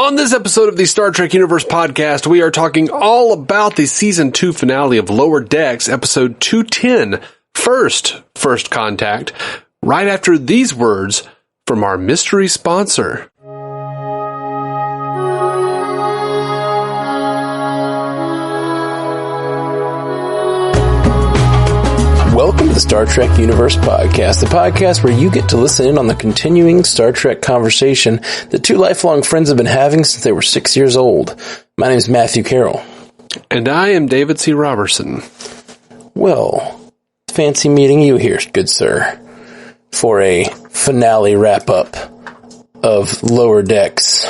On this episode of the Star Trek Universe podcast, we are talking all about the Season 2 finale of Lower Decks, Episode 210, First Contact, right after these words from our mystery sponsor. Welcome to the Star Trek Universe podcast, the podcast where you get to listen in on the continuing Star Trek conversation that two lifelong friends have been having since they were 6 years old. My name is Matthew Carroll. And I am David C. Robertson. Well, fancy meeting you here, good sir, for a finale wrap-up of Lower Decks.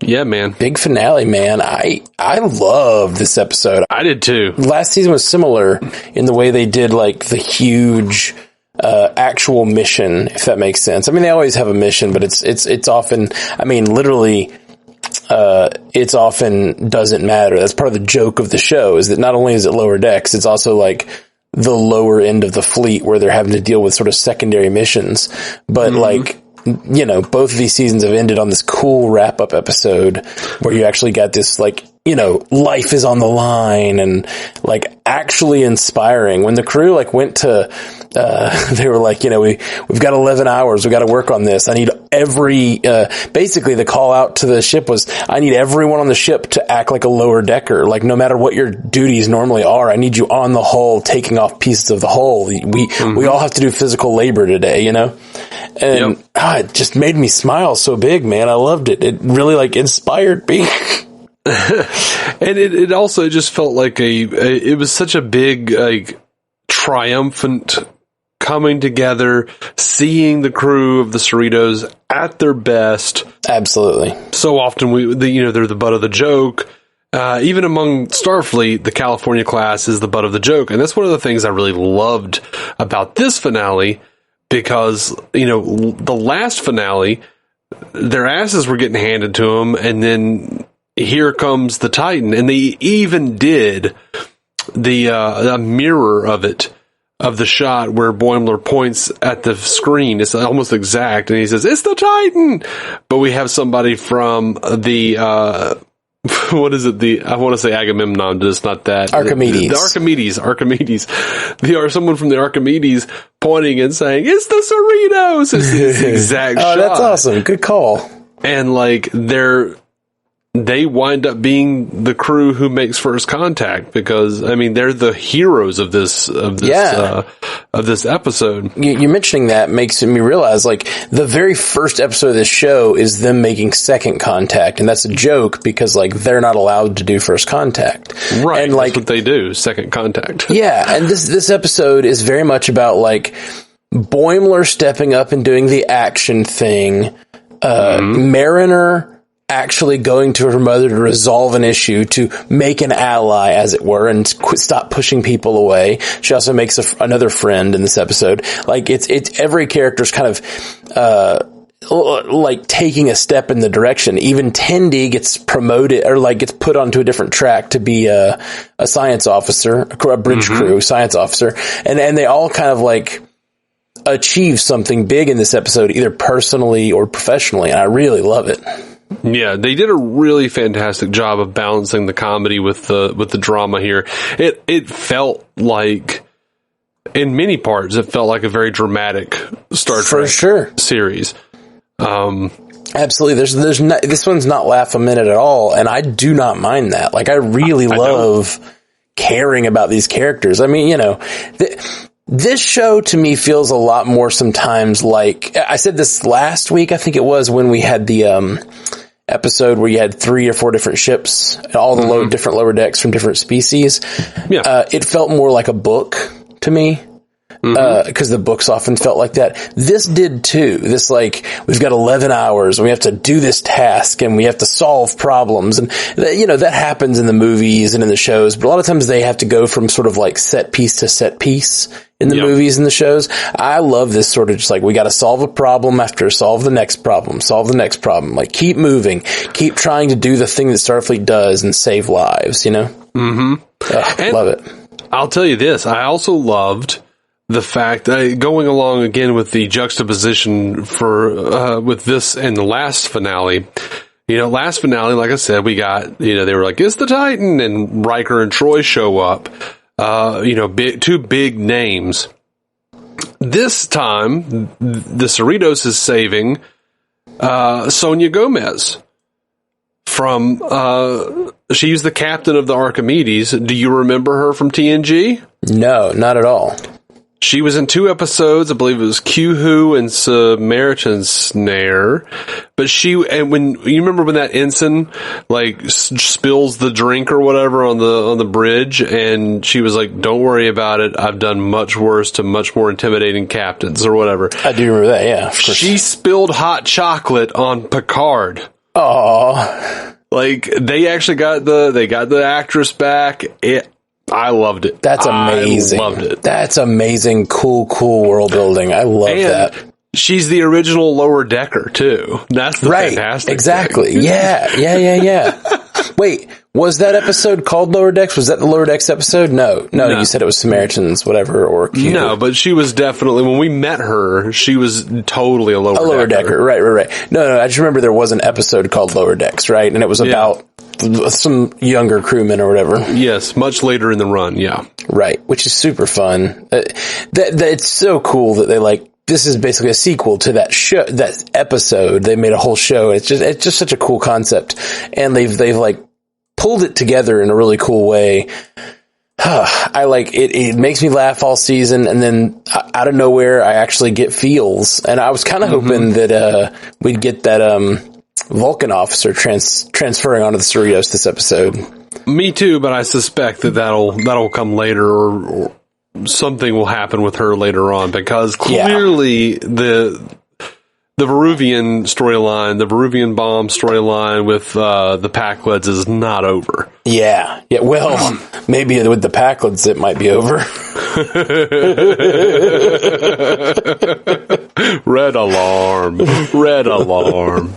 Yeah, man. Big finale, man. I love this episode. I did too. Last season was similar in the way they did like the huge actual mission, if that makes sense. I mean, they always have a mission, but it's often, I mean, literally, it's often doesn't matter. That's part of the joke of the show, is that not only is it Lower Decks, it's also like the lower end of the fleet where they're having to deal with sort of secondary missions. But like, you know, both of these seasons have ended on this cool wrap-up episode where you actually got this, like, you know, life is on the line and, like, actually inspiring. When the crew, like, went to, they were like, you know, we've got 11 hours, we got to work on this. I need basically the call out to the ship was, I need everyone on the ship to act like a lower decker. Like, no matter what your duties normally are, I need you on the hull, taking off pieces of the hull. We all have to do physical labor today, you know? And it just made me smile so big, man. I loved it. It really, like, inspired me. And it also just felt like it was such a big, like, triumphant coming together, seeing the crew of the Cerritos at their best. Absolutely. So often they're the butt of the joke. Even among Starfleet, the California class is the butt of the joke. And that's one of the things I really loved about this finale, because, you know, the last finale, their asses were getting handed to them, and then here comes the Titan, and they even did the mirror of it, of the shot where Boimler points at the screen. It's almost exact, and he says, "It's the Titan!" But we have somebody from the, what is it? I want to say Agamemnon, but it's not that. Archimedes. The Archimedes. Someone from the Archimedes pointing and saying, "It's the Cerritos!" It's the exact shot. Oh, that's awesome. Good call. And, like, they wind up being the crew who makes first contact, because, I mean, they're the heroes of this episode. You mentioning that makes me realize, like, the very first episode of this show is them making second contact, and that's a joke because, like, they're not allowed to do first contact. Right. And, like, that's what they do, second contact. Yeah. And this episode is very much about, like, Boimler stepping up and doing the action thing, Mariner actually going to her mother to resolve an issue, to make an ally, as it were, and stop pushing people away. She also makes another friend in this episode. Like, it's every character's kind of, like, taking a step in the direction. Even Tendi gets promoted, or, like, gets put onto a different track to be a science officer, a bridge crew science officer. And they all kind of, like, achieve something big in this episode, either personally or professionally. And I really love it. Yeah, they did a really fantastic job of balancing the comedy with the drama here. It felt like, in many parts, it felt like a very dramatic Star Trek series. Absolutely. There's not, this one's not laugh a minute at all, and I do not mind that. Like, I really love caring about these characters. I mean, you know, this show to me feels a lot more sometimes like, I said this last week, I think it was, when we had the episode where you had 3 or 4 different ships, and all the different lower decks from different species. Yeah. It felt more like a book to me. Because the books often felt like that. This did too. This, like, we've got 11 hours and we have to do this task and we have to solve problems. And, you know, that happens in the movies and in the shows, but a lot of times they have to go from sort of like set piece to set piece in the movies and the shows. I love this sort of just like, we got to solve a problem after solve the next problem, like keep moving, keep trying to do the thing that Starfleet does and save lives, you know? Love it. I'll tell you this. I also loved the fact that, going along again with the juxtaposition for with this and the last finale, last finale, like I said, we got, they were like, it's the Titan, and Riker and Troy show up. Two big names. This time, the Cerritos is saving Sonia Gomez from, she's the captain of the Archimedes. Do you remember her from TNG? No, not at all. She was in 2 episodes. I believe it was Q-Who and Samaritan Snare. But when you remember when that ensign spills the drink or whatever on the bridge, and she was like, "Don't worry about it. I've done much worse to much more intimidating captains," or whatever. I do remember that. Yeah, of course. She spilled hot chocolate on Picard. Oh, they actually got the actress back. I loved it. That's amazing. I loved it. That's amazing. Cool world building. I love that. She's the original Lower Decker too. That's the fantastic exactly. thing. Yeah. Wait, was that episode called Lower Decks? Was that the Lower Decks episode? No. You said it was Samaritans, whatever, or Q. No, but she was definitely, when we met her, she was totally a Lower Decker. Right. No, I just remember there was an episode called Lower Decks, right? And it was about some younger crewmen or whatever. Yes, much later in the run, yeah. Right, which is super fun. It's so cool that this is basically a sequel to that show, that episode. They made a whole show. It's just such a cool concept, and they've pulled it together in a really cool way. I like it. It makes me laugh all season, and then out of nowhere, I actually get feels. And I was kind of hoping that we'd get that Vulcan officer transferring onto the Cerritos this episode. Me too, but I suspect that'll come later, or something will happen with her later on, because clearly the Veruvian storyline, the Veruvian bomb storyline with the Pakleds is not over. Yeah. Well, maybe with the Pakleds it might be over. Red alarm.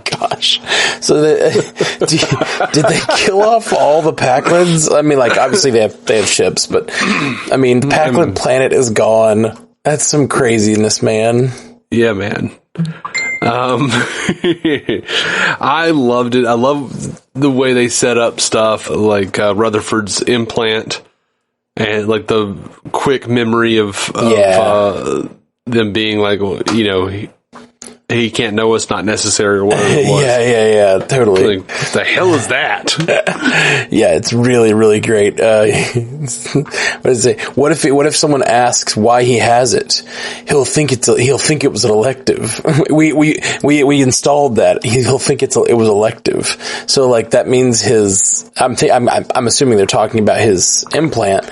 Gosh. So did they kill off all the Pakleds? I mean, obviously they have ships, but I mean, Pakled planet is gone. That's some craziness, man. Yeah, man. I loved it. I love the way they set up stuff like Rutherford's implant, and the quick memory of them being he can't know it's not necessary, or whatever it was. Yeah, totally. What the hell is that? Yeah, it's really, really great. What is it? What if someone asks why he has it? He'll think it was an elective. We installed that. He'll think it was elective. So that means I'm assuming they're talking about his implant.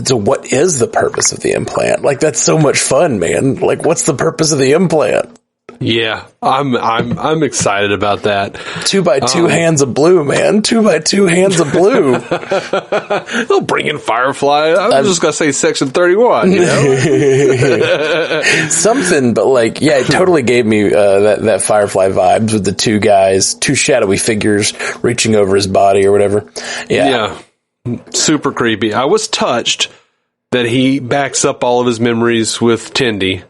So what is the purpose of the implant? That's so much fun, man. What's the purpose of the implant? Yeah, I'm excited about that. 2x2 hands of blue, man. 2x2 hands of blue. They'll bring in Firefly. I'm just gonna say Section 31. Something, but it totally gave me that Firefly vibes with the two guys, two shadowy figures reaching over his body or whatever. Yeah, super creepy. I was touched that he backs up all of his memories with Tendi.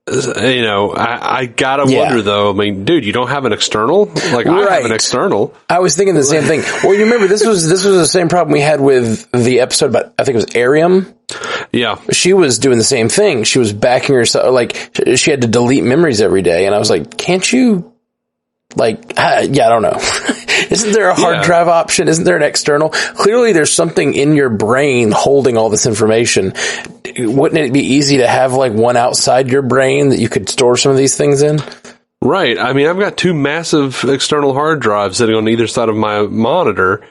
I gotta wonder though. I mean, dude, you don't have an external? I have an external. I was thinking the same thing. Well, you remember this was the same problem we had with the episode about, I think it was Arium. Yeah. She was doing the same thing. She was backing herself, she had to delete memories every day, and I was like, can't you I don't know. Isn't there a hard drive option? Isn't there an external? Clearly there's something in your brain holding all this information. Wouldn't it be easy to have one outside your brain that you could store some of these things in? Right. I mean, I've got 2 massive external hard drives sitting on either side of my monitor.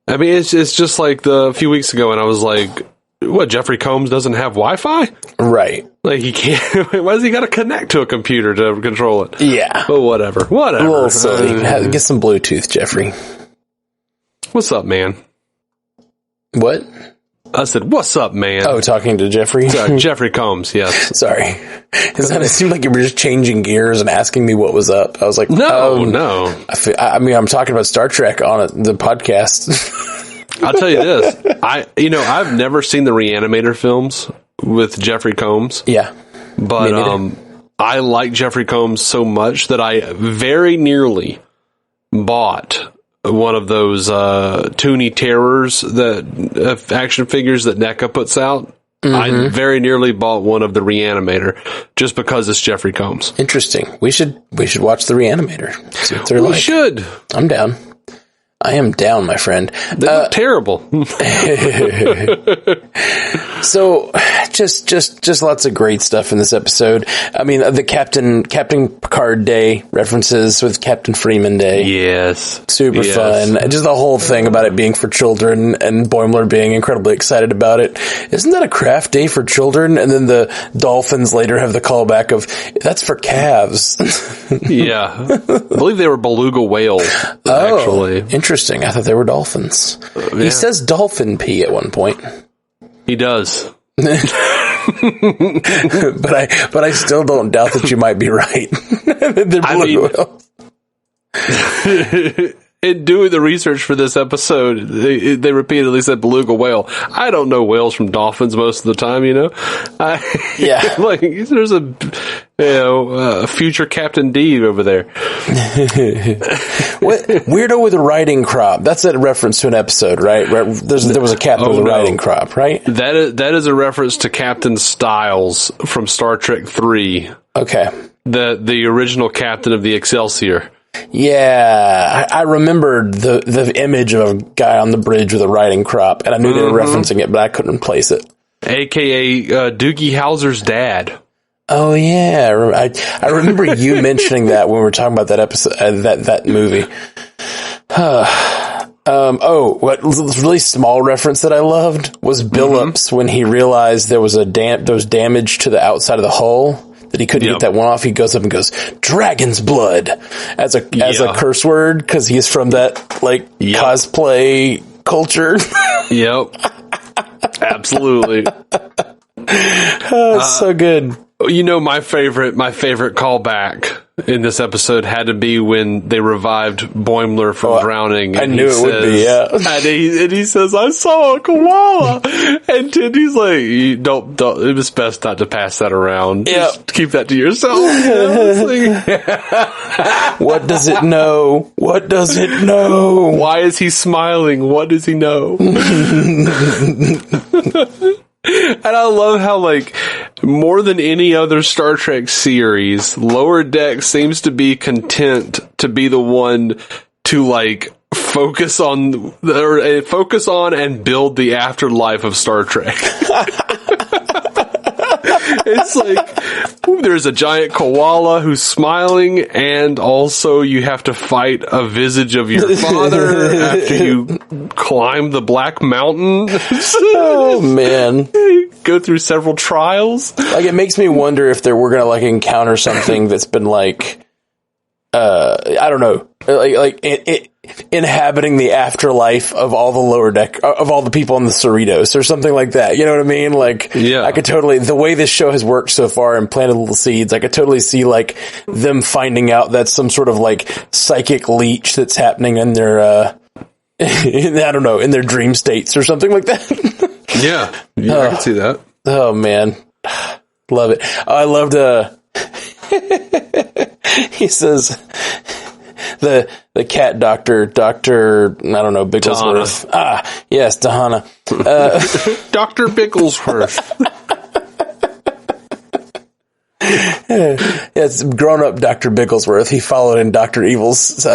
I mean, it's just a few weeks ago, and I was like, what, Jeffrey Combs doesn't have Wi-Fi? Right. He can't, why does he got to connect to a computer to control it? Yeah. But whatever. A little silly. Get some Bluetooth, Jeffrey. What's up, man? What? I said, what's up, man? Oh, talking to Jeffrey? Sorry, Jeffrey Combs, yes. Sorry. It seemed like you were just changing gears and asking me what was up. I was like, no. I'm talking about Star Trek on the podcast. I'll tell you this. I've never seen the Reanimator films with Jeffrey Combs. Yeah. But I like Jeffrey Combs so much that I very nearly bought one of those Toonie Terrors, that action figures that NECA puts out. I very nearly bought one of the Reanimator just because it's Jeffrey Combs. Interesting. We should watch the Reanimator. See what they're like. We should. I'm down. I am down, my friend. They look terrible. So, just lots of great stuff in this episode. I mean, the Captain Picard Day references with Captain Freeman Day. Yes. Super fun. Just the whole thing about it being for children and Boimler being incredibly excited about it. Isn't that a craft day for children? And then the dolphins later have the callback of, that's for calves. Yeah. I believe they were beluga whales, actually. Interesting. I thought they were dolphins. He says dolphin pee at one point. He does. but I still don't doubt that you might be right. In doing the research for this episode, they repeatedly said beluga whale. I don't know whales from dolphins most of the time, you know? Yeah. Like, there's a future Captain D over there. What weirdo with a riding crop? That's a reference to an episode, right? There was a captain with a riding crop, right? That is a reference to Captain Styles from Star Trek 3. Okay. The original captain of the Excelsior. Yeah, I remembered the image of a guy on the bridge with a riding crop, and I knew they were referencing it, but I couldn't place it. AKA Doogie Howser's dad. Oh yeah, I remember you mentioning that when we were talking about that episode, that movie. What really small reference that I loved was Billups when he realized there was damage to the outside of the hull. That he couldn't get that one off. He goes up and goes, "Dragon's blood," as a curse word, because he's from that cosplay culture. Yep, absolutely. It's so good. You know, my favorite callback in this episode had to be when they revived Boimler from drowning. I knew it would be, yeah. And he says, "I saw a koala," and then he's like, "You don't. It was best not to pass that around. Just keep that to yourself." You know? What does it know? What does it know? Why is he smiling? What does he know? And I love how, more than any other Star Trek series, Lower Decks seems to be content to be the one to, focus on and build the afterlife of Star Trek. It's there's a giant koala who's smiling, and also you have to fight a visage of your father after you climb the Black Mountain. Oh, man. Go through several trials. It makes me wonder if we're gonna, encounter something that's been, I don't know, inhabiting the afterlife of all the lower deck, of all the people in the Cerritos or something like that. You know what I mean? I could totally, the way this show has worked so far and planted little seeds, I could totally see them finding out that's some sort of psychic leech that's happening in their, I don't know, in their dream states or something like that. Yeah, I can see that. Oh man. Love it. I loved, he says, the cat doctor, I don't know, Bigglesworth. Tahana. Yes, Tahana. Dr. Bigglesworth. It's grown-up Dr. Bigglesworth. He followed in Dr. Evil's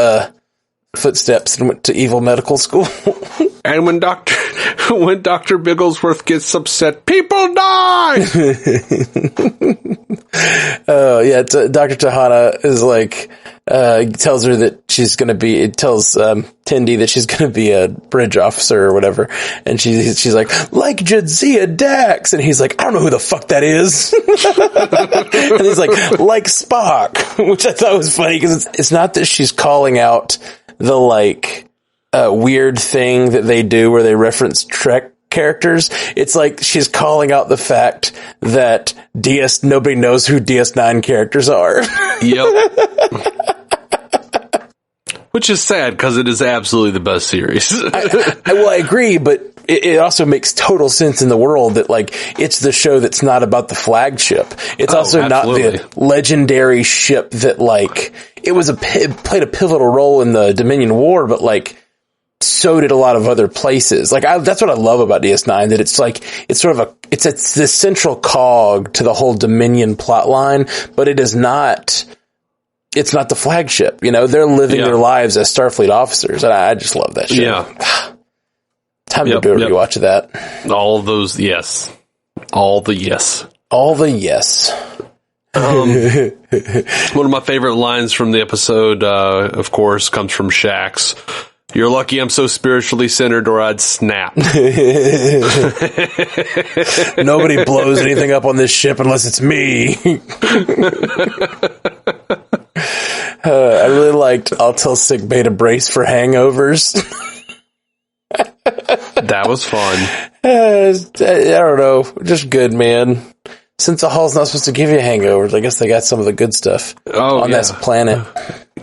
footsteps and went to Evil Medical School. And when Dr. Bigglesworth gets upset, people die! Dr. Tahana is tells her that she's going to be, tells Tendi that she's going to be a bridge officer or whatever. And she's like Jadzia Dax. And he's like, I don't know who the fuck that is. And he's like Spock, which I thought was funny because it's not that she's calling out the weird thing that they do where they reference Trek characters. It's she's calling out the fact that nobody knows who DS9 characters are. Yep. Which is sad because it is absolutely the best series. I agree, but it also makes total sense in the world that, like, it's the show that's not about the flagship. It's also absolutely. not the legendary ship that, like, it played a pivotal role in the Dominion War, but, like, so did a lot of other places. Like, that's what I love about DS9, that it's like, it's sort of it's the central cog to the whole Dominion plot line, but it's not the flagship. You know, they're living their lives as Starfleet officers, and I just love that show. Yeah. Time to do a rewatch of that. All of those, yes. All the yes. All the yes. One of my favorite lines from the episode, of course, comes from Shax. You're lucky I'm so spiritually centered or I'd snap. Nobody blows anything up on this ship unless it's me. I really liked I'll tell sickbay to brace for hangovers. That was fun. I don't know. Just good, man. Since the hall's not supposed to give you hangovers, I guess they got some of the good stuff on this planet.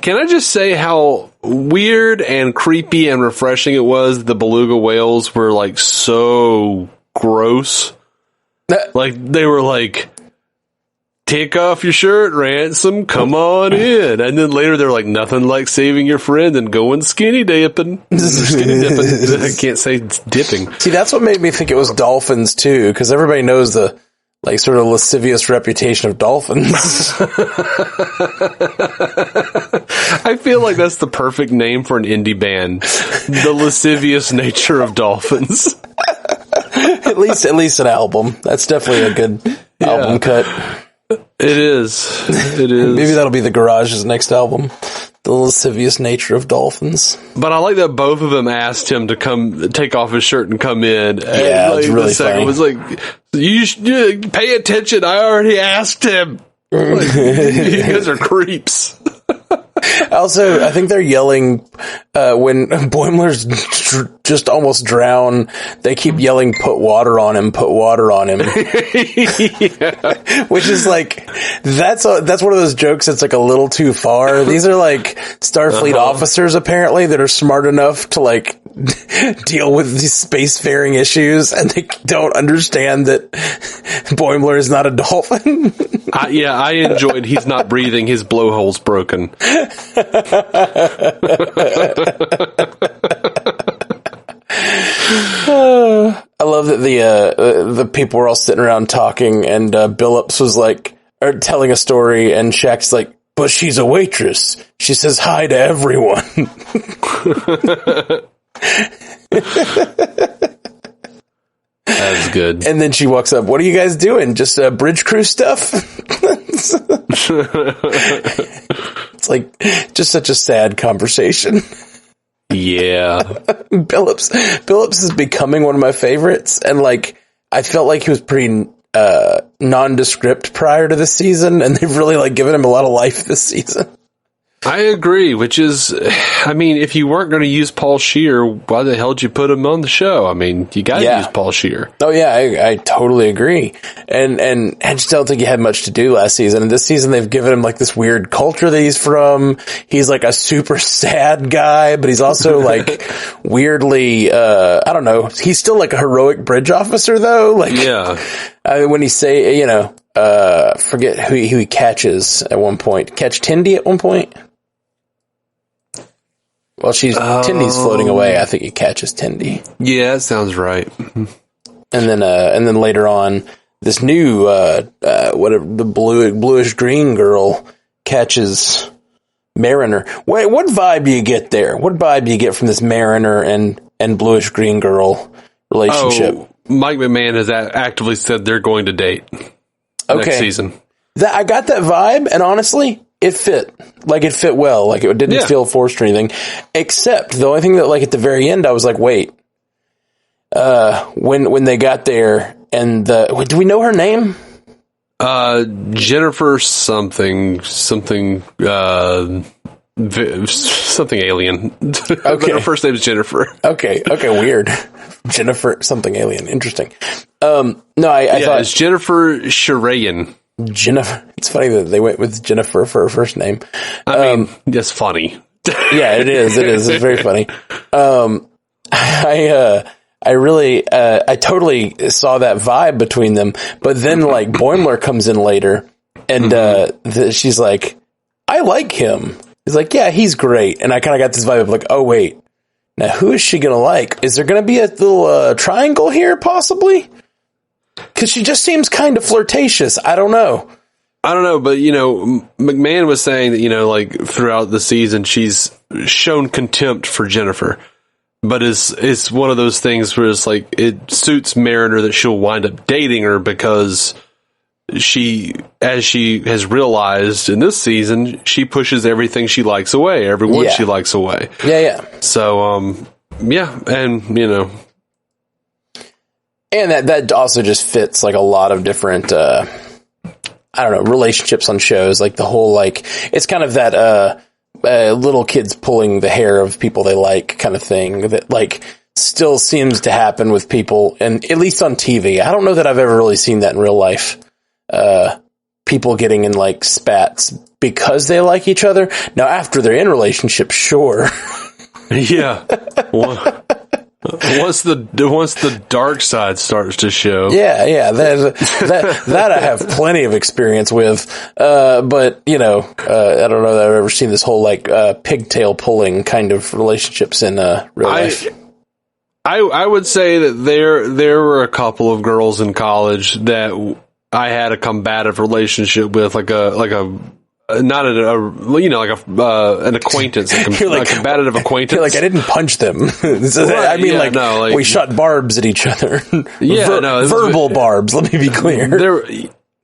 Can I just say how weird and creepy and refreshing it was? The beluga whales were like so gross. Like they were like, take off your shirt, Ransom, come on in. And then later they're like, nothing like saving your friend and going skinny dipping. Skinny dipping. I can't say dipping. See, that's what made me think it was dolphins too, because everybody knows the like sort of lascivious reputation of dolphins. I feel like that's the perfect name for an indie band. The lascivious nature of dolphins. at least an album. That's definitely a good album cut. It is. It is. Maybe that'll be the Garage's next album. The lascivious nature of dolphins. But I like that both of them asked him to come take off his shirt and come in. Yeah, like, it's really the second funny. was like, you should pay attention. I already asked him. Like, you guys are creeps. Also, I think they're yelling when Boimler's just almost drown. They keep yelling, "Put water on him! Put water on him!" Which is like that's one of those jokes that's like a little too far. These are like Starfleet officers apparently that are smart enough to like deal with these spacefaring issues, and they don't understand that Boimler is not a dolphin. I enjoyed. He's not breathing. His blowhole's broken. I love that the people were all sitting around talking, and Billups was like, or telling a story, and Shaq's like, "But she's a waitress. She says hi to everyone." That's good. And then she walks up. "What are you guys doing? Just bridge crew stuff?" It's like just such a sad conversation. Yeah. Billups is becoming one of my favorites, and like I felt like he was pretty nondescript prior to this season, and they've really like given him a lot of life this season. I agree, which is, I mean, if you weren't going to use Paul Scheer, why the hell did you put him on the show? I mean, you got to use Paul Scheer. Oh yeah, I totally agree. And I just don't think he had much to do last season. And this season they've given him like this weird culture that he's from. He's like a super sad guy, but he's also like weirdly, I don't know. He's still like a heroic bridge officer though. Like, yeah. When he say, you know, forget who he catches at one point. Catch Tindy at one point. Well, Tindy's floating away. I think he catches Tindy. Yeah, that sounds right. And then later on, this new, the bluish green girl catches Mariner. Wait, what vibe do you get there? What vibe do you get from this Mariner and bluish green girl relationship? Oh, Mike McMahon has actively said they're going to date next season. I got that vibe, and honestly, it fit. Like, it fit well. Like, it didn't feel forced or anything. Except, the only thing that, like, at the very end, I was like, wait. When they got there, and do we know her name? Jennifer something alien. Okay. Her first name is Jennifer. Okay, weird. Jennifer something alien. Interesting. No, I thought it's Jennifer Shirayan. Jennifer. It's funny that they went with Jennifer for her first name. I mean, that's funny. Yeah, it is. It's very funny. I I totally saw that vibe between them. But then like Boimler comes in later and, she's like, I like him. He's like, yeah, he's great. And I kind of got this vibe of like, oh wait, now who is she going to like? Is there going to be a little triangle here possibly? Cause she just seems kind of flirtatious. I don't know, but McMahon was saying that, like throughout the season, she's shown contempt for Jennifer, but it's one of those things where it's like, it suits Mariner that she'll wind up dating her because as she has realized in this season, she pushes everything she likes away, everyone she likes away. Yeah. So, and and that also just fits like a lot of different, relationships on shows, like the whole, like, it's kind of that, little kids pulling the hair of people they like kind of thing that like still seems to happen with people, and at least on TV. I don't know that I've ever really seen that in real life. People getting in like spats because they like each other. Now, after they're in relationships, sure. Yeah. Once the dark side starts to show. Yeah. That I have plenty of experience with. But I don't know that I've ever seen this whole like, pigtail pulling kind of relationships in, real life. I would say that there were a couple of girls in college that I had a combative relationship with, like an acquaintance, a combative acquaintance. You're like, I didn't punch them. Right, we shot barbs at each other. Verbal barbs. Let me be clear.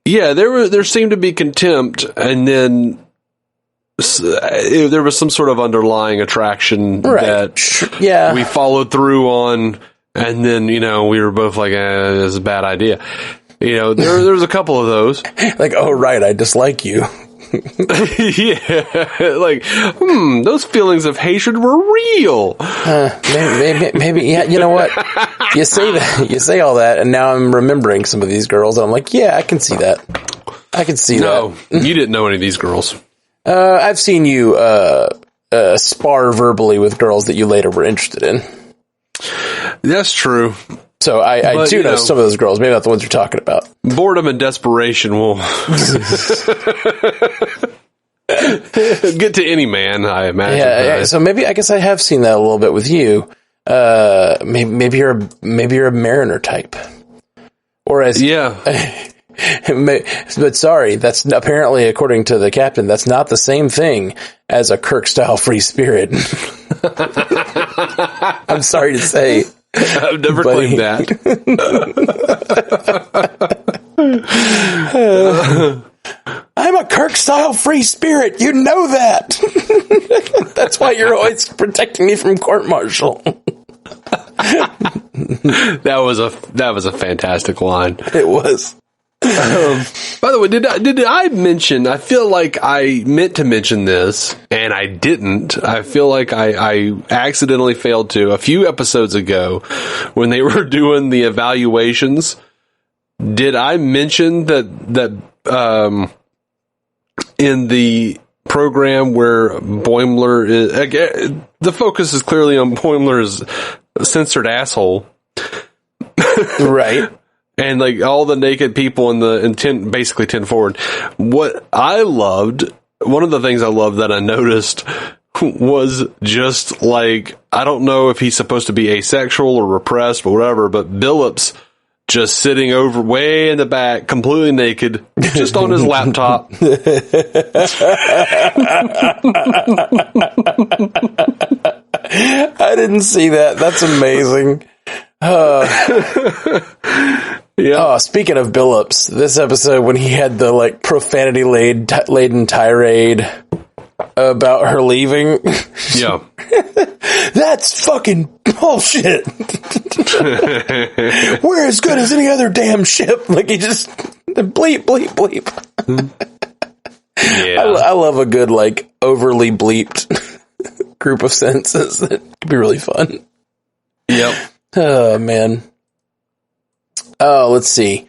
There seemed to be contempt, and then there was some sort of underlying attraction that we followed through on, and then we were both like, this is a bad idea. There's a couple of those. Like, oh right, I dislike you. Yeah, like, those feelings of hatred were real. Maybe, yeah, you know what? You say that, you say all that, and now I'm remembering some of these girls. I'm like, yeah, I can see that. No, you didn't know any of these girls. I've seen you, spar verbally with girls that you later were interested in. That's true. So I do know some of those girls. Maybe not the ones you're talking about. Boredom and desperation will get to any man, I imagine. Yeah. So maybe I guess I have seen that a little bit with you. Maybe you're a Mariner type, or as But sorry, that's apparently, according to the captain, that's not the same thing as a Kirk-style free spirit. I'm sorry to say. I've never claimed that. I'm a Kirk-style free spirit. You know that. That's why you're always protecting me from court-martial. That was a fantastic line. It was. By the way, did I mention, I feel like I meant to mention this and I didn't. I feel like I accidentally failed to a few episodes ago when they were doing the evaluations. Did I mention that in the program where Boimler is, again, the focus is clearly on Boimler's censored asshole. Right. And like all the naked people in 10 forward. What I loved, one of the things I loved that I noticed was just like, I don't know if he's supposed to be asexual or repressed or whatever, but Billups just sitting over way in the back, completely naked, just on his laptop. I didn't see that. That's amazing. Yeah. Oh, speaking of Billups, this episode when he had the like profanity laden tirade about her leaving. Yeah. That's fucking bullshit. We're as good as any other damn ship. Like he just bleep, bleep, bleep. Yeah. I love a good like overly bleeped group of sentences. That could be really fun. Yep. Oh man. Oh, let's see.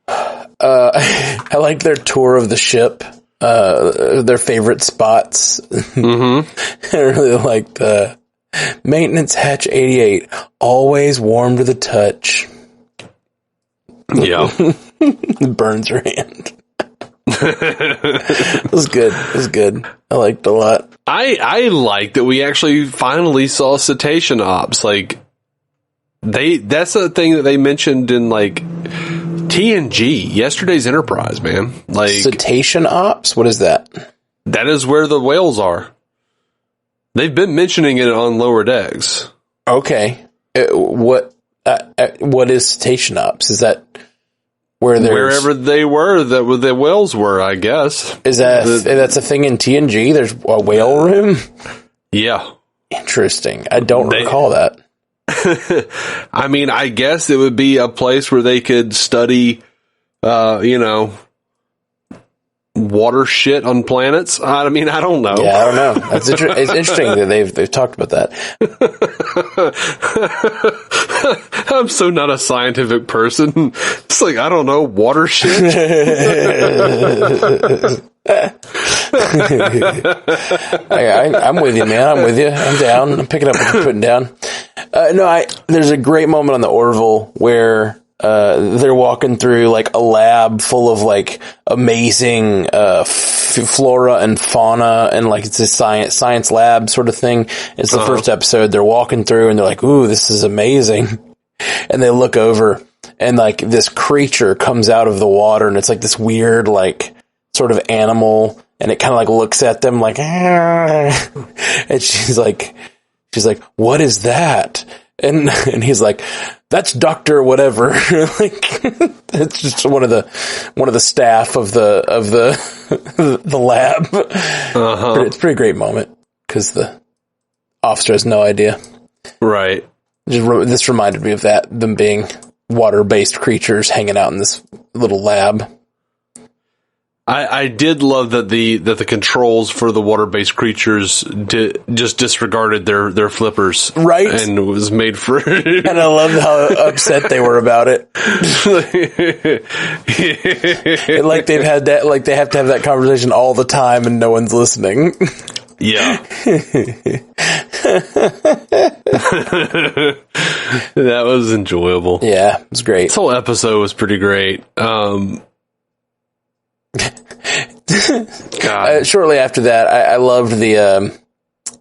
I like their tour of the ship. Their favorite spots. Mm-hmm. I really liked Maintenance hatch 88, always warm to the touch. Yeah. It burns your hand. It was good. It was good. I liked it a lot. I like that we actually finally saw cetacean ops. Like, that's a thing that they mentioned in, like, TNG, yesterday's Enterprise, man. Like, cetacean ops? What is that? That is where the whales are. They've been mentioning it on Lower Decks. Okay. What is cetacean ops? Is that where wherever they were, that the whales were, I guess. Is that's a thing in TNG? There's a whale room? Yeah. Interesting. I don't recall that. I mean, I guess it would be a place where they could study, water shit on planets. I mean, I don't know. Yeah, I don't know. It's interesting that they've talked about that. I'm so not a scientific person. It's like, I don't know, water shit. I'm with you, man. I'm with you. I'm down. I'm picking up what you're putting down. There's a great moment on the Orville where they're walking through like a lab full of like amazing flora and fauna, and like it's a science lab sort of thing. It's the first episode. They're walking through and they're like, "Ooh, this is amazing," and they look over and like this creature comes out of the water, and it's like this weird like sort of animal, and it kind of like looks at them like, and she's like, "What is that?" And he's like, "That's Dr. whatever." Like, it's just one of the staff of the lab. It's a pretty great moment because the officer has no idea. Right. This reminded me of them being water-based creatures hanging out in this little lab. I did love that the controls for the water-based creatures just disregarded their flippers, right? And it was made for. And I love how upset they were about it. Like they've had that, like they have to have that conversation all the time, and no one's listening. Yeah. That was enjoyable. Yeah, it was great. This whole episode was pretty great. Shortly after that, I loved the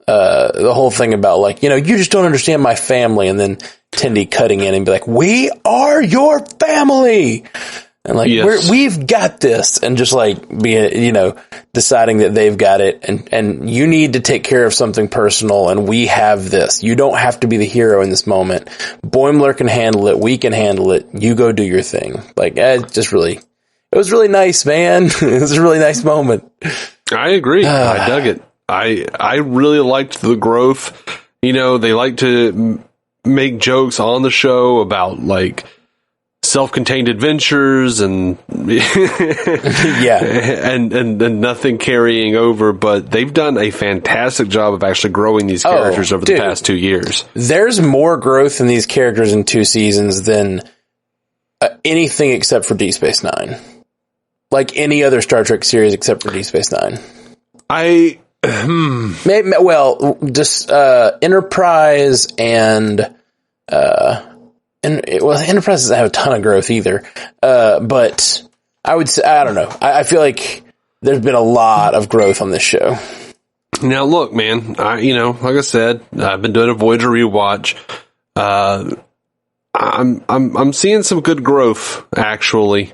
whole thing about like, you just don't understand my family, and then Tendi cutting in and be like, "We are your family," and like, yes. we've got this, and just like being, deciding that they've got it, and you need to take care of something personal, and we have this. You don't have to be the hero in this moment. Boimler can handle it. We can handle it. You go do your thing. Like, it was really nice, man. It was a really nice moment. I agree. I dug it. I really liked the growth. They like to make jokes on the show about like self-contained adventures and yeah, and nothing carrying over. But they've done a fantastic job of actually growing these characters over the past 2 years. There's more growth in these characters in 2 seasons than anything except for Deep Space Nine. Like any other Star Trek series except for Deep Space Nine. Just Enterprise and Enterprise doesn't have a ton of growth either. But I would say, I don't know. I feel like there's been a lot of growth on this show. Now, look, man. Like I said, I've been doing a Voyager rewatch. I'm seeing some good growth actually.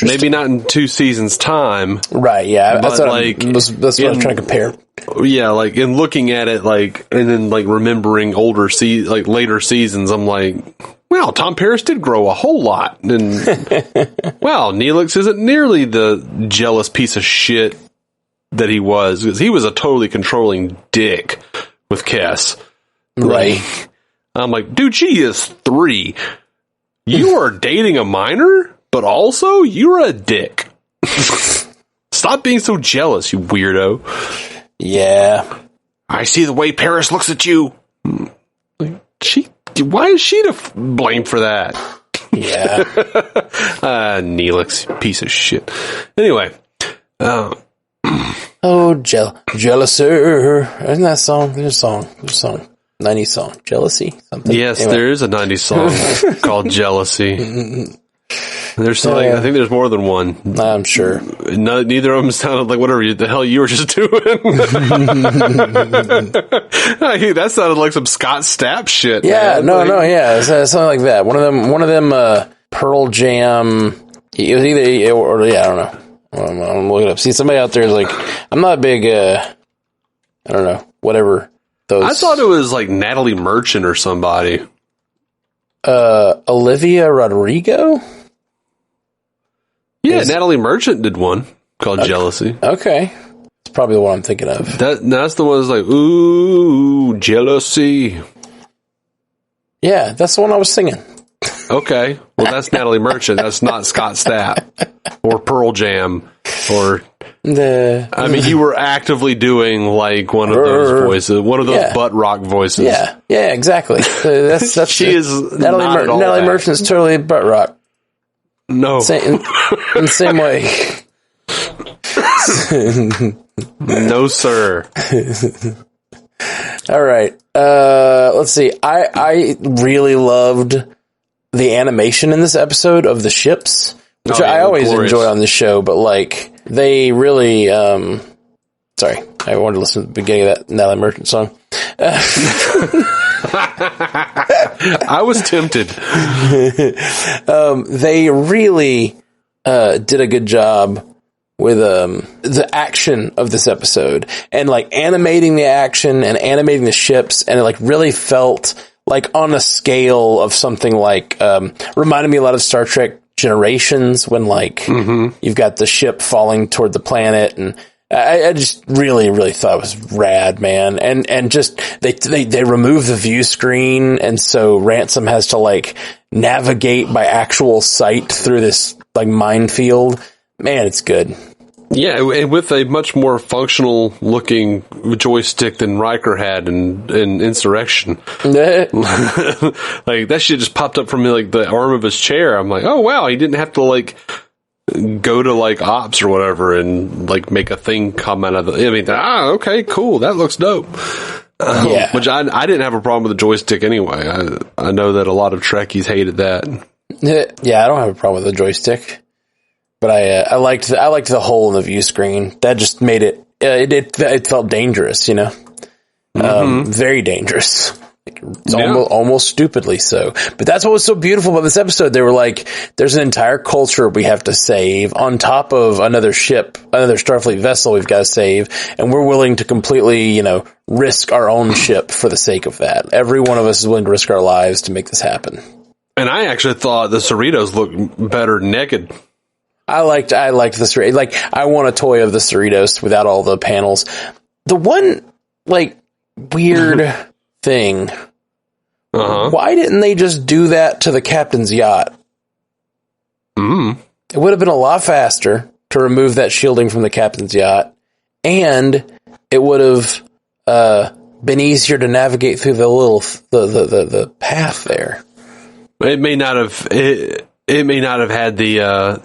Maybe not in 2 seasons' time. Right, yeah. That's what I was trying to compare. Yeah, like in looking at it, like, and then like remembering later seasons, I'm like, well, Tom Paris did grow a whole lot. And wow, Neelix isn't nearly the jealous piece of shit that he was, because he was a totally controlling dick with Kes. Right. Like, I'm like, dude, she is 3. You are dating a minor? But also, you're a dick. Stop being so jealous, you weirdo. Yeah. I see the way Paris looks at you. Why is she to blame for that? Yeah. Neelix, piece of shit. Anyway. Jealouser. Isn't that a song? There's a song. 90s song? Jealousy? Something? Yes, Anyway. there is a 90s song called Jealousy. There's I think there's more than one. I'm sure. Neither of them sounded like whatever the hell you were just doing. That sounded like some Scott Stapp shit. Yeah, man. yeah, it's something like that. One of them, Pearl Jam. It was either, or I don't know. I'm looking it up. See, somebody out there is like, I'm not a big, I don't know, whatever those. I thought it was like Natalie Merchant or somebody. Olivia Rodrigo? Yeah, Natalie Merchant did one called Jealousy. Okay. It's probably the one I'm thinking of. That's the one that's like, ooh, jealousy. Yeah, that's the one I was singing. Okay. Well, that's Natalie Merchant. That's not Scott Stapp or Pearl Jam or... I mean, you were actively doing like one of those voices, one of those butt rock voices. Yeah, exactly. That's she is Natalie Merchant's totally butt rock. No, in the same way. No, sir. All right. Let's see. I really loved the animation in this episode of the ships, which I always enjoy on this show, but like they really, sorry, I wanted to listen to the beginning of that Natalie Merchant song. I was tempted. They really, did a good job with, the action of this episode and like animating the action and animating the ships. And it like really felt like on a scale of something like, reminded me a lot of Star Trek Generations when like you've got the ship falling toward the planet, and I just really, really thought it was rad, man. And just they remove the view screen, and so Ransom has to like navigate by actual sight through this like minefield. Man, it's good. Yeah, and with a much more functional looking joystick than Riker had in Insurrection. Like, that shit just popped up from like the arm of his chair. I'm like, oh wow, he didn't have to like go to like ops or whatever and like make a thing come out of the, I mean, okay, cool. That looks dope. Which I didn't have a problem with the joystick anyway. I know that a lot of Trekkies hated that. Yeah, I don't have a problem with the joystick. But I liked the hole in the view screen. That just made it, it felt dangerous, you know? Very dangerous. It's almost stupidly so. But that's what was so beautiful about this episode. They were like, there's an entire culture we have to save on top of another ship, another Starfleet vessel we've got to save. And we're willing to completely, you know, risk our own ship for the sake of that. Every one of us is willing to risk our lives to make this happen. And I actually thought the Cerritos looked better naked. I liked the Cerritos. Like, I want a toy of the Cerritos without all the panels. The one, like, weird thing. Why didn't they just do that to the captain's yacht? It would have been a lot faster to remove that shielding from the captain's yacht, and it would have been easier to navigate through the little the path there. It may not have. It may not have had the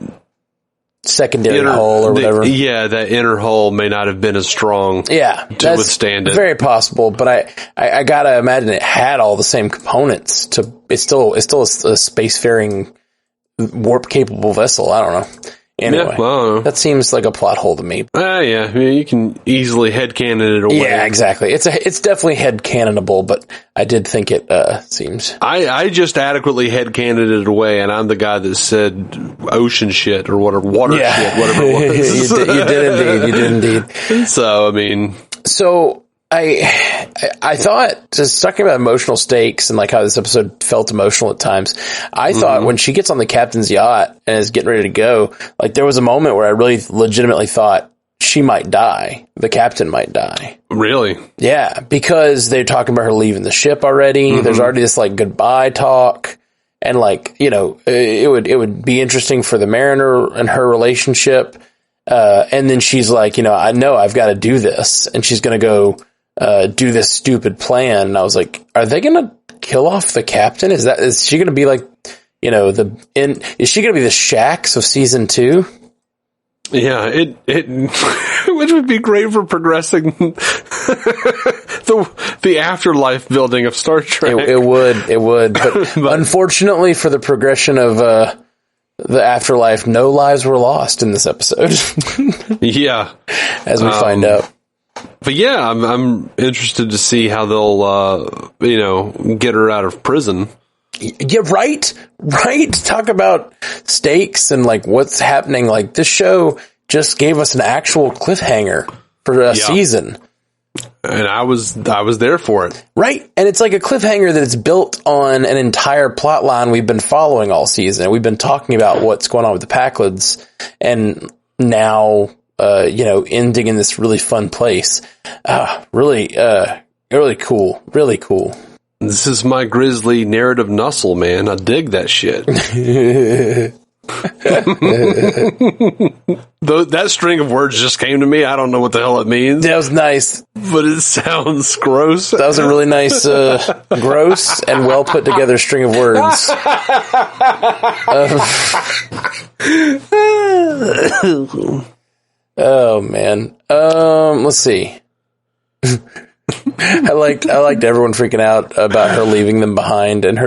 secondary hull or whatever. That inner hull may not have been as strong. To withstand it. Very possible, but I gotta imagine it had all the same components. It's still a spacefaring, warp capable vessel. I don't know. Anyway, that seems like a plot hole to me. I mean, you can easily headcanon it away. Yeah, exactly. It's definitely headcanonable, but I did think it seems. I just adequately headcanoned it away, and I'm the guy that said ocean shit or water shit, whatever it was. You did indeed. So, I mean. So, I thought, just talking about emotional stakes and like how this episode felt emotional at times, I thought when she gets on the captain's yacht and is getting ready to go, like there was a moment where I really legitimately thought she might die. The captain might die. Really? Yeah, because they're talking about her leaving the ship already. There's already this like goodbye talk. And like, you know, it would be interesting for the Mariner and her relationship. And then she's like, you know, I know I've got to do this. And she's going to go do this stupid plan. And I was like, are they going to kill off the captain? Is she going to be like, you know, is she going to be the Shax of season 2? Yeah, it which would be great for progressing the afterlife building of Star Trek. It would. But unfortunately for the progression of the afterlife, no lives were lost in this episode. Yeah. As we find out. But yeah, I'm interested to see how they'll, get her out of prison. Yeah, right. Talk about stakes and like what's happening. Like this show just gave us an actual cliffhanger for a season. And I was there for it. Right. And it's like a cliffhanger that's built on an entire plot line we've been following all season. We've been talking about what's going on with the Packlids and now, ending in this really fun place. Really cool. Really cool. This is my grisly narrative nussle, man. I dig that shit. That string of words just came to me. I don't know what the hell it means. That was nice. But it sounds gross. That was a really nice, gross and well put together string of words. Oh man. Let's see. I liked everyone freaking out about her leaving them behind, and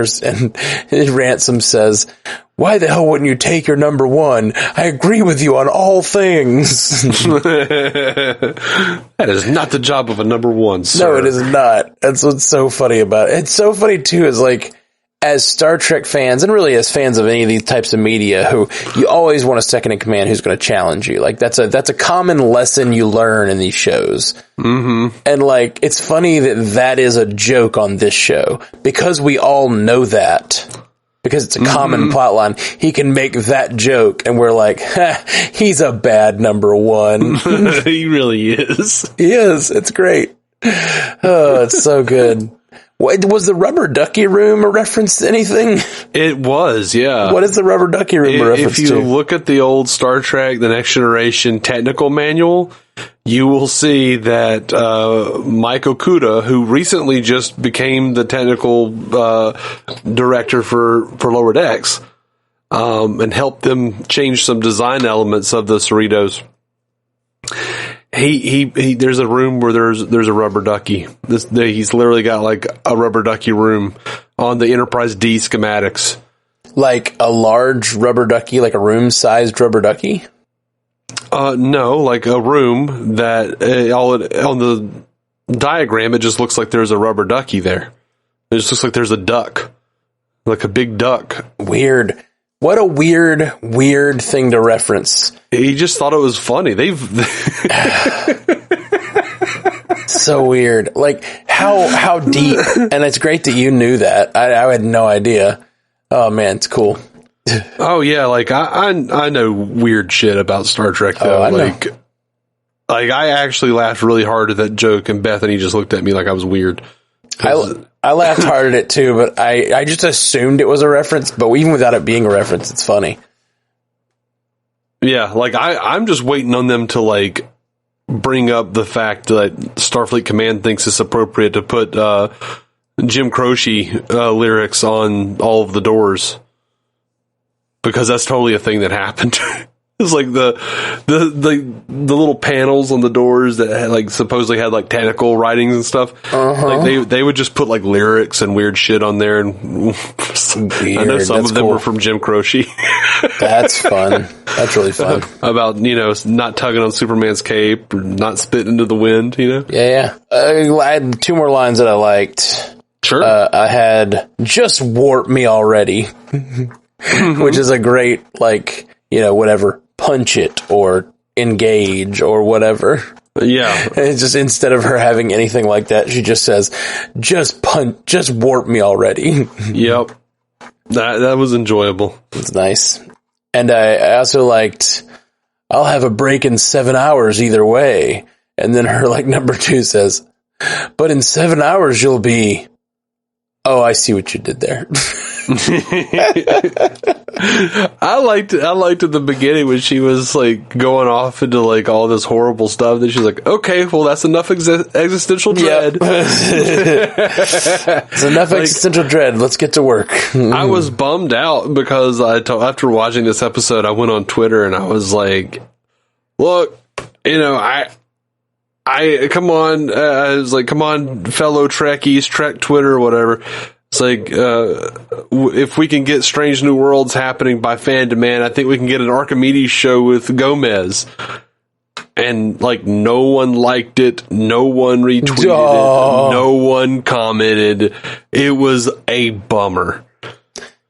Ransom says, "Why the hell wouldn't you take your number one? I agree with you on all things." That is not the job of a number one, sir. No, it is not. That's what's so funny about it. It's so funny too, is like, as Star Trek fans, and really as fans of any of these types of media, who you always want a second in command who's going to challenge you. Like that's a common lesson you learn in these shows. Mm-hmm. And like, it's funny that is a joke on this show because we all know that. Because it's a common plot line. He can make that joke and we're like, he's a bad number one. He really is. He is. It's great. Oh, it's so good. Was the rubber ducky room a reference to anything? It was, yeah. What is the rubber ducky room a reference to? If you look at the old Star Trek, The Next Generation technical manual, you will see that Mike Okuda, who recently just became the technical director for Lower Decks, and helped them change some design elements of the Cerritos. He there's a room where there's a rubber ducky. He's literally got like a rubber ducky room on the Enterprise D schematics. Like a large rubber ducky, like a room-sized rubber ducky? No, like a room that on the diagram, it just looks like there's a rubber ducky there. It just looks like there's a duck, like a big duck. Weird. What a weird thing to reference. He just thought it was funny. So weird. Like how deep, and it's great that you knew that. I had no idea. Oh man, it's cool. Oh yeah, like I know weird shit about Star Trek though. Like I actually laughed really hard at that joke, and Bethany just looked at me like I was weird. I laughed hard at it too, but I just assumed it was a reference, but even without it being a reference, it's funny. Yeah, like I'm just waiting on them to like bring up the fact that Starfleet Command thinks it's appropriate to put Jim Croce lyrics on all of the doors. Because that's totally a thing that happened. It's like the little panels on the doors that had, like supposedly had like technical writings and stuff. Like they would just put like lyrics and weird shit on there, and I know some of them were from Jim Croce. That's fun. That's really fun. About not tugging on Superman's cape or not spitting into the wind. Yeah. I had two more lines that I liked. Sure. I had "just warp me already," which is a great whatever. Punch it or engage or whatever. Yeah. It's just, instead of her having anything like that, she just says, just warp me already. Yep. That was enjoyable. It's nice. And I also liked, "I'll have a break in 7 hours either way." And then her number 2 says, "But in 7 hours you'll be..." Oh, I see what you did there. I liked at the beginning when she was like going off into like all this horrible stuff. That she's like, "Okay, well that's enough existential dread." Yep. It's enough existential dread. Let's get to work. I was bummed out because after watching this episode, I went on Twitter and I was like, "Look, I come on, I was like, come on, fellow Trekkies, Trek Twitter or whatever. It's like, if we can get Strange New Worlds happening by fan demand, I think we can get an Archimedes show with Gomez. And, like, no one liked it. No one retweeted it. No one commented. It was a bummer.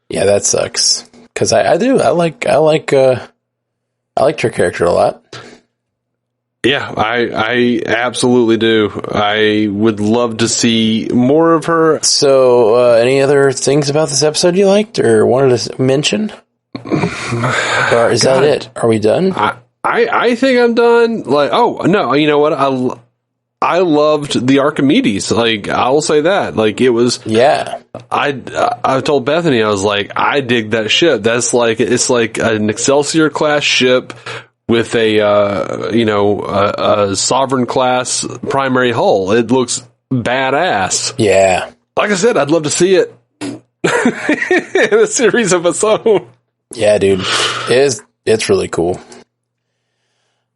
Yeah, that sucks. Because I like her character a lot. Yeah, I absolutely do. I would love to see more of her. So, any other things about this episode you liked or wanted to mention? Or is that it? Are we done? I think I'm done. Like, oh no, you know what? I loved the Archimedes. Like, I'll say that. Like, it was. Yeah. I told Bethany, I was like, I dig that ship. That's like, it's like an Excelsior class ship with a Sovereign class primary hull. It looks badass. Yeah. Like I said, I'd love to see it in a series of its own. Yeah, dude. It's really cool.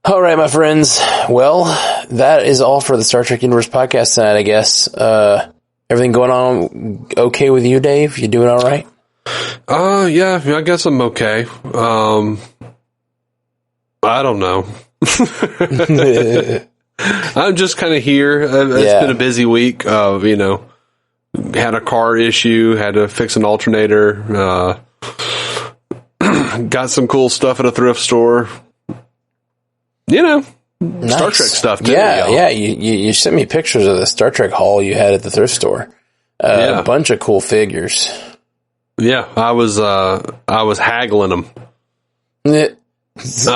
All right, my friends. Well, that is all for the Star Trek Universe podcast tonight, I guess. Everything going on okay with you, Dave? You doing all right? Yeah, I guess I'm okay. I don't know. I'm just kind of here. It's been a busy week. Had a car issue, had to fix an alternator, got some cool stuff at a thrift store. Nice. Star Trek stuff too. Yeah. You sent me pictures of the Star Trek haul you had at the thrift store. A bunch of cool figures. Yeah, I was haggling them. I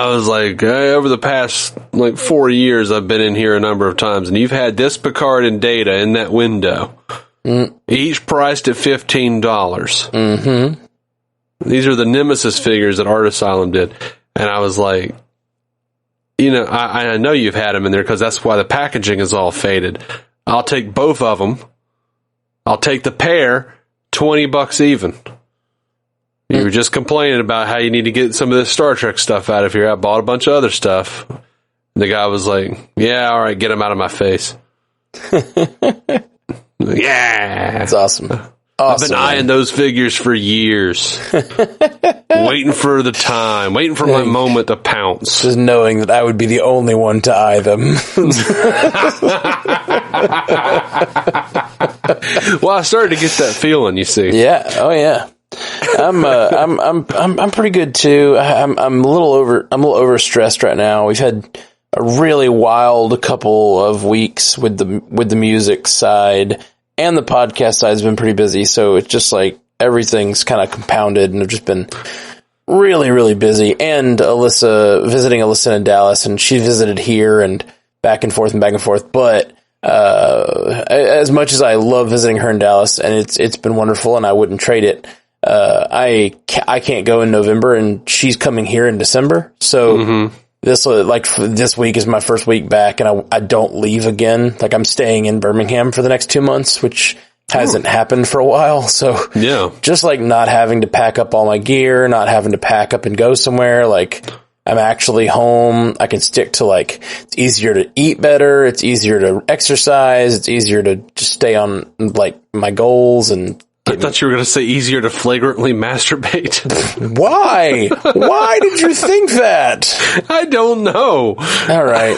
was like, hey, over the past 4 years, I've been in here a number of times, and you've had this Picard and Data in that window, each priced at $15. Mm-hmm. These are the Nemesis figures that Art Asylum did, and I was like, I know you've had them in there because that's why the packaging is all faded. I'll take both of them. I'll take the pair, $20 even. You were just complaining about how you need to get some of this Star Trek stuff out of here. I bought a bunch of other stuff. And the guy was like, yeah, all right, get them out of my face. Yeah. That's awesome. I've been eyeing those figures for years. Waiting for the time. Waiting for my moment to pounce. Just knowing that I would be the only one to eye them. Well, I started to get that feeling, you see. Yeah. Oh, yeah. I'm pretty good too. I'm a little overstressed right now. We've had a really wild couple of weeks with the music side, and the podcast side has been pretty busy. So it's just like everything's kind of compounded, and I've just been really, really busy. And visiting Alyssa in Dallas, and she visited here and back and forth. But as much as I love visiting her in Dallas, and it's been wonderful, and I wouldn't trade it. I can't go in November, and she's coming here in December. So this week is my first week back, and I don't leave again. Like, I'm staying in Birmingham for the next 2 months, which hasn't happened for a while. So just like not having to pack up all my gear, not having to pack up and go somewhere, like I'm actually home. I can stick to it's easier to eat better. It's easier to exercise. It's easier to just stay on my goals. And I thought you were going to say easier to flagrantly masturbate. Why? Why did you think that? I don't know. All right.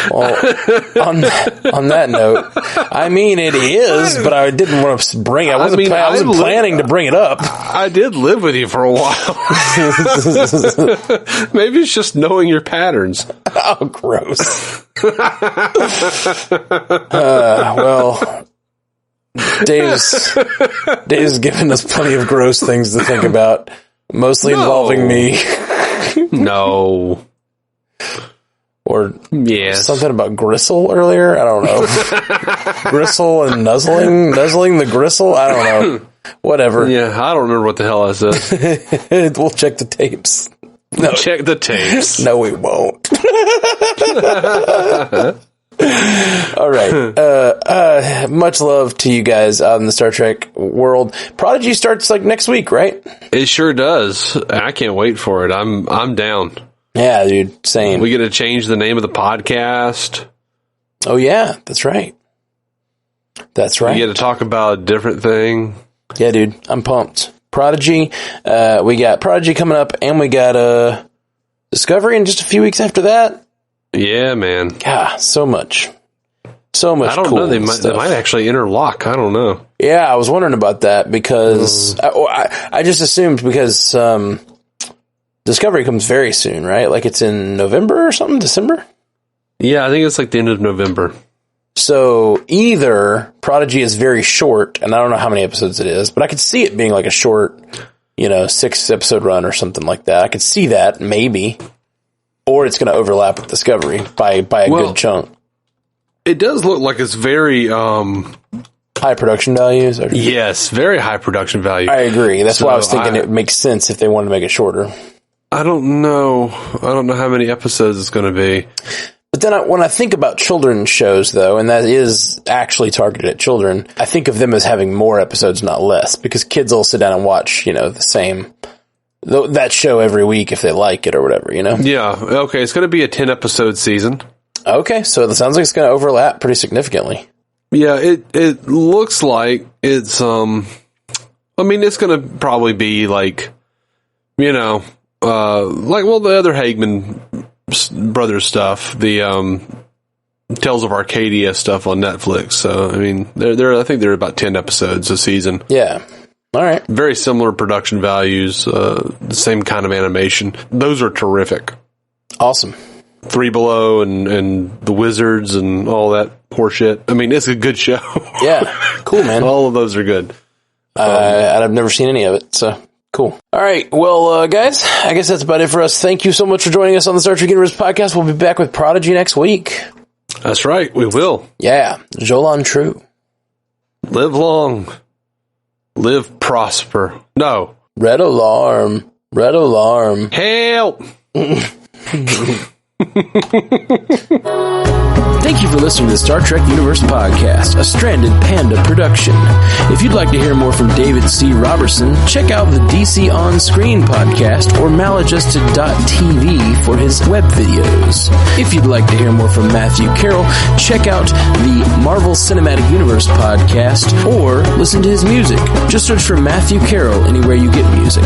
Well, on that note, I mean, it is, but I didn't want to bring it. I wasn't planning to bring it up. I did live with you for a while. Maybe it's just knowing your patterns. Oh, gross. Well... Dave's given us plenty of gross things to think about, mostly involving me. No. Or something about gristle earlier? I don't know. Gristle and nuzzling the gristle? I don't know. Whatever. Yeah, I don't remember what the hell I said. We'll check the tapes. No. Check the tapes. No, we won't. All right. Much love to you guys out in the Star Trek world. Prodigy starts next week, right? It sure does. I can't wait for it. I'm down. Yeah, dude. Same. We get to change the name of the podcast. Oh, yeah. That's right. That's right. We get to talk about a different thing. Yeah, dude. I'm pumped. Prodigy. We got Prodigy coming up, and we got Discovery in just a few weeks after that. Yeah, man. God, so much. So much. I don't cool know. They stuff. might actually interlock. I don't know. Yeah, I was wondering about that because I just assumed because Discovery comes very soon, right? Like it's in November or something, December? Yeah, I think it's like the end of November. So either Prodigy is very short, and I don't know how many episodes it is, but I could see it being like a short, 6-episode run or something like that. I could see that, maybe. Or it's going to overlap with Discovery by a good chunk. It does look like it's very... high production values? Yes, very high production value. I agree. That's why I was thinking it makes sense if they wanted to make it shorter. I don't know. I don't know how many episodes it's going to be. But then when I think about children's shows, though, and that is actually targeted at children, I think of them as having more episodes, not less, because kids will sit down and watch, that show every week if they like it or whatever, Yeah. Okay. It's going to be a 10-episode season. Okay. So it sounds like it's going to overlap pretty significantly. Yeah. It looks like it's, it's going to probably be like, the other Hagman brothers stuff, the Tales of Arcadia stuff on Netflix. So I think they're about 10 episodes a season. Yeah. All right. Very similar production values, the same kind of animation. Those are terrific. Awesome. Three Below and the Wizards and all that horseshit. It's a good show. Yeah. Cool, man. All of those are good. I've never seen any of it, so cool. All right. Well, guys, I guess that's about it for us. Thank you so much for joining us on the Star Trek Universe podcast. We'll be back with Prodigy next week. That's right. We will. Yeah. Jolan True. Live long. Live prosper. No. Red alarm. Red alarm. Help! Thank you for listening to the Star Trek Universe podcast, a Stranded Panda production. If you'd like to hear more from David C. Robertson, check out the DC On Screen podcast or maladjusted.tv for his web videos. If you'd like to hear more from Matthew Carroll, check out the Marvel Cinematic Universe podcast or listen to his music. Just search for Matthew Carroll anywhere you get music.